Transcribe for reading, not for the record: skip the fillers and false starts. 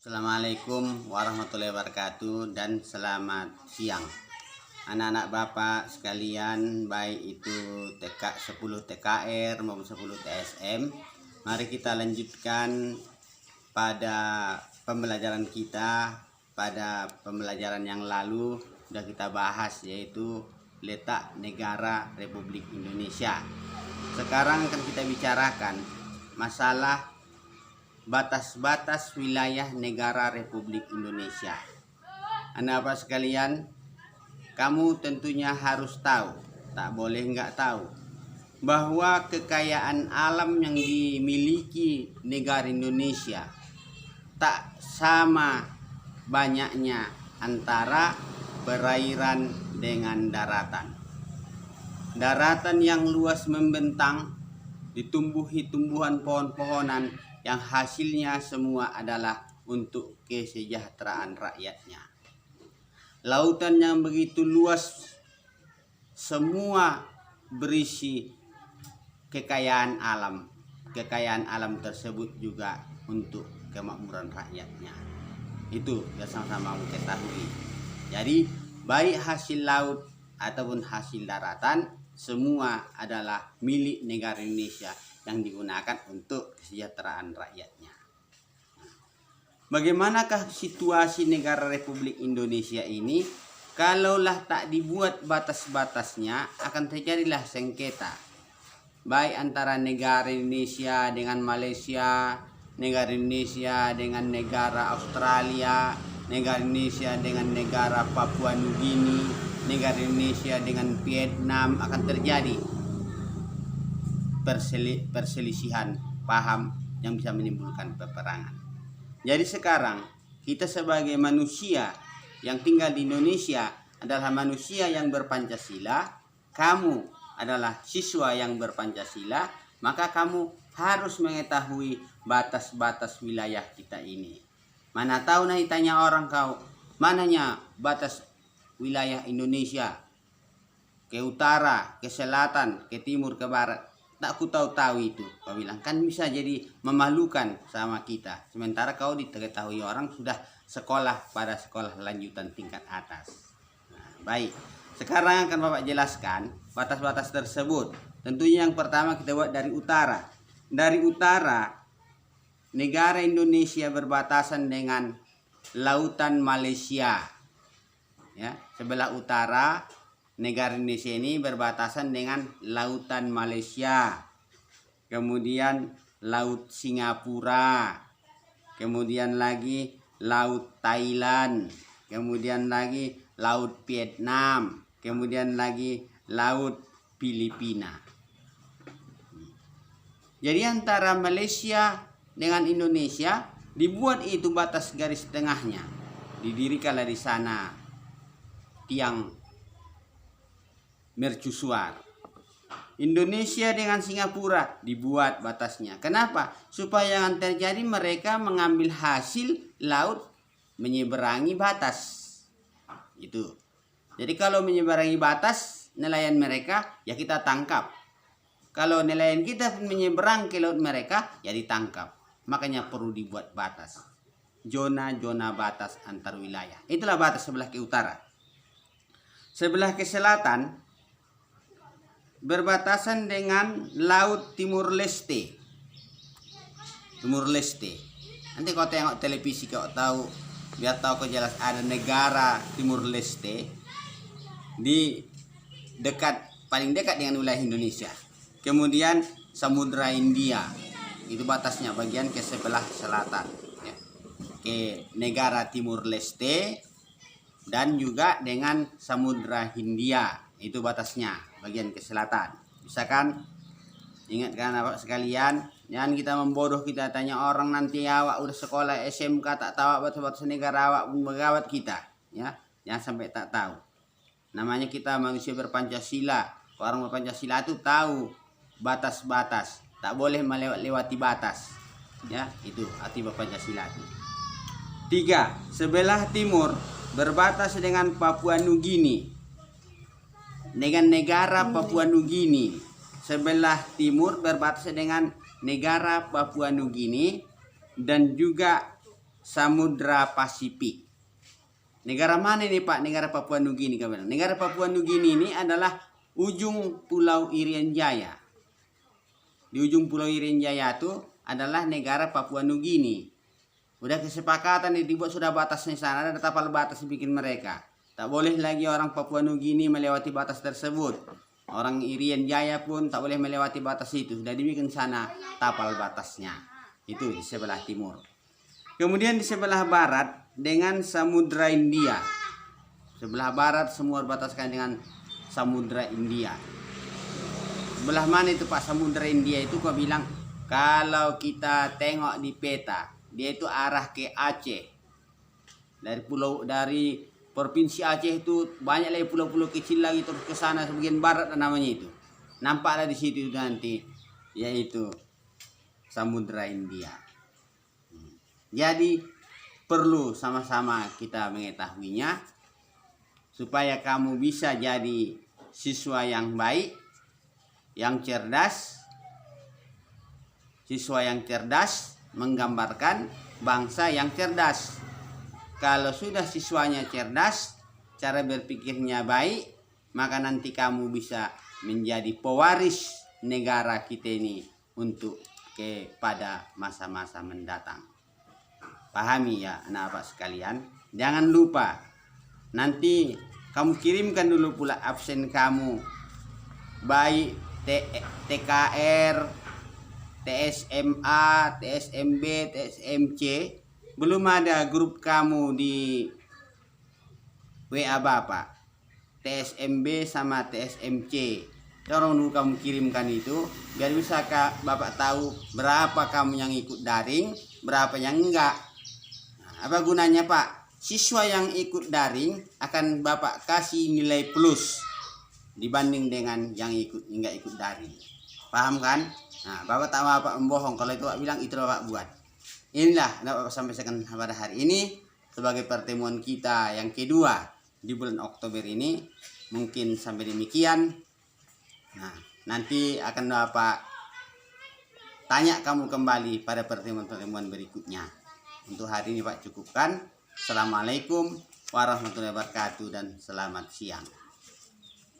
Assalamualaikum warahmatullahi wabarakatuh dan selamat siang anak-anak bapak sekalian, baik itu 10 TKR maupun 10 TSM. Mari kita lanjutkan pada pembelajaran kita. Pada pembelajaran yang lalu sudah kita bahas, yaitu letak negara Republik Indonesia. Sekarang akan kita bicarakan masalah batas-batas wilayah negara Republik Indonesia. Anak-anak sekalian, kamu tentunya harus tahu, tak boleh nggak tahu, bahwa kekayaan alam yang dimiliki negara Indonesia tak sama banyaknya antara perairan dengan daratan. Daratan yang luas membentang ditumbuhi tumbuhan pohon-pohonan yang hasilnya semua adalah untuk kesejahteraan rakyatnya. Lautan yang begitu luas semua berisi kekayaan alam. Kekayaan alam tersebut juga untuk kemakmuran rakyatnya. Itu kita sama-sama mengetahui. Jadi baik hasil laut ataupun hasil daratan, semua adalah milik negara Indonesia yang digunakan untuk kesejahteraan rakyatnya. Bagaimanakah situasi negara Republik Indonesia ini? Kalaulah tak dibuat batas-batasnya, akan terjadilah sengketa, baik antara negara Indonesia dengan Malaysia, negara Indonesia dengan negara Australia, negara Indonesia dengan negara Papua Nugini, negara Indonesia dengan Vietnam. Akan terjadi perselisihan paham yang bisa menimbulkan peperangan. Jadi sekarang kita sebagai manusia yang tinggal di Indonesia adalah manusia yang berpancasila. Kamu adalah siswa yang berpancasila, maka kamu harus mengetahui batas-batas wilayah kita ini. Mana tahu nanti tanya orang kau, mananya batas wilayah Indonesia? Ke utara, ke selatan, ke timur, ke barat. Tak ku tahu itu, kau bilang. Kan bisa jadi memalukan sama kita. Sementara kau diketahui orang sudah sekolah pada sekolah lanjutan tingkat atas. Nah, baik, sekarang akan Bapak jelaskan batas-batas tersebut. Tentunya yang pertama kita buat dari utara. Dari utara, negara Indonesia berbatasan dengan lautan Malaysia. Ya, sebelah utara negara Indonesia ini berbatasan dengan lautan Malaysia, kemudian laut Singapura, kemudian lagi laut Thailand, kemudian lagi laut Vietnam, kemudian lagi laut Filipina. Jadi antara Malaysia dengan Indonesia dibuat itu batas garis tengahnya. Didirikanlah di sana tiang mercusuar. Indonesia dengan Singapura dibuat batasnya. Kenapa? Supaya yang terjadi mereka mengambil hasil laut menyeberangi batas. Itu. Jadi kalau menyeberangi batas nelayan mereka, ya kita tangkap. Kalau nelayan kita menyeberang ke laut mereka, ya ditangkap. Makanya perlu dibuat batas. Zona-zona batas antar wilayah. Itulah batas sebelah ke utara. Sebelah ke selatan berbatasan dengan laut Timur Leste. Timur Leste. Nanti kau tengok televisi kau tahu, biar tahu kau jelas ada negara Timur Leste di paling dekat dengan wilayah Indonesia. Kemudian Samudra India, itu batasnya bagian ke sebelah selatan, ya. Ke negara Timur Leste dan juga dengan Samudra Hindia, itu batasnya bagian ke selatan. Misalkan ingatkan Bapak sekalian, jangan kita membodoh, kita tanya orang nanti awak udah sekolah SMK tak tahu batas-batas negara awak begawat kita, ya. Jangan sampai tak tahu. Namanya kita manusia berpancasila. Orang berpancasila itu tahu batas-batas, tak boleh melewati batas, ya. Itu arti berpancasila itu. 3. Sebelah timur berbatas dengan Papua Nugini. Dengan negara Papua Nugini. Sebelah timur berbatasan dengan negara Papua Nugini dan juga Samudra Pasifik. Negara mana ini Pak? Negara Papua Nugini. Negara Papua Nugini ini adalah ujung Pulau Irian Jaya. Di ujung Pulau Irian Jaya itu adalah negara Papua Nugini. Udah kesepakatan dibuat sudah batasnya sana, ada tapal batas dibikin mereka. Tak boleh lagi orang Papua Nugini melewati batas tersebut. Orang Irian Jaya pun tak boleh melewati batas itu. Sudah dibikin sana tapal batasnya. Itu di sebelah timur. Kemudian di sebelah barat dengan Samudra India. Sebelah barat semua bataskan dengan Samudra India. Sebelah mana itu Pak Samudra India itu? Kau bilang kalau kita tengok di peta, dia itu arah ke Aceh. Dari provinsi Aceh itu banyak lagi pulau-pulau kecil lagi terus ke sana sebagian barat namanya itu. Nampaklah di situ nanti yaitu Samudra India. Jadi perlu sama-sama kita mengetahuinya supaya kamu bisa jadi siswa yang baik, yang cerdas. Siswa yang cerdas menggambarkan bangsa yang cerdas. Kalau sudah siswanya cerdas, cara berpikirnya baik, maka nanti kamu bisa menjadi pewaris negara kita ini untuk kepada masa-masa mendatang. Pahami ya anak bapak sekalian. Jangan lupa nanti kamu kirimkan dulu pula absen kamu, baik TKR, TSMA, TSMB, TSMC. Belum ada grup kamu di WA Bapak TSMB sama TSMC. Tolong dulu kamu kirimkan itu biar bisa Bapak tahu berapa kamu yang ikut daring, berapa yang enggak. Nah, apa gunanya Pak? Siswa yang ikut daring akan Bapak kasih nilai plus dibanding dengan yang enggak ikut daring. Paham kan? Nah, Bapak tak Bapak membohong kalau itu Bapak bilang itu Bapak buat. Inilah yang Bapak sampaikan pada hari ini sebagai pertemuan kita yang kedua di bulan Oktober ini. Mungkin sampai demikian. Nah, nanti akan Bapak tanya kamu kembali pada pertemuan-pertemuan berikutnya. Untuk hari ini Pak cukupkan. Assalamualaikum warahmatullahi wabarakatuh dan selamat siang.